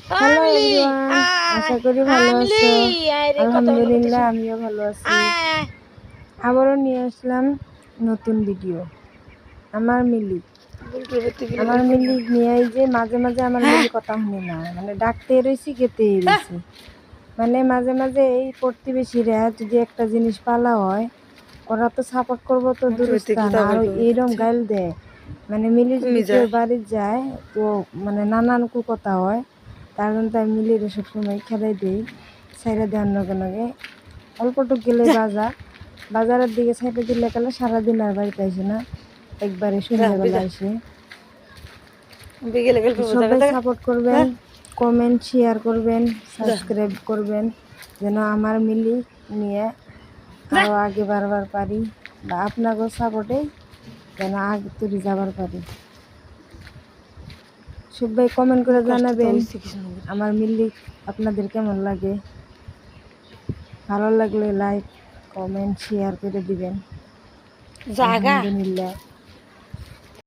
Hello everyone, আশা করি ভালো আছো। আলহামদুলিল্লাহ আমিও ভালো আছি। আবারও নিয়ে আসলাম নতুন ভিডিও। আমার মিলি নিয়ে যে মাঝে মাঝে আমার মিলি কথা শুনে না, মানে ডাকতে রয়েছি খেতে রয়েছি, মানে মাঝে মাঝে এই প্রতিবেশীরা যদি একটা জিনিস পালা হয় ওরা তো সাপোর্ট করবো তো দূরস্থান, আর এইরকম গাইল দেয়। মানে মিলি যদি কেউ বাড়ি যায় তো মানে নানান কথা হয়, তার জন্য আমি মিলিয়ে সবসময় খেদাই দিই, সাইডে দেওয়ার নগে নগে অল্পটুক গেলে বাজারের দিকে সাইডে দিলে গেলে সারাদিন আর বাড়িতে আসে না, একবারে সন্ধ্যাবেলা আসে। সবাই সাপোর্ট করবেন, কমেন্ট শেয়ার করবেন, সাবস্ক্রাইব করবেন, যেন আমার মিলি নিয়ে আরও আগে বারবার পারি, বা আপনাকেও সাপোর্টে যেন আগে তুলে যাবার পারি। সবাই কমেন্ট করে জানাবেন আমার মিলি আপনাদের কেমন লাগে। ভালো লাগলে লাইক কমেন্ট শেয়ার করে দিবেন। আলহামদুলিল্লাহ।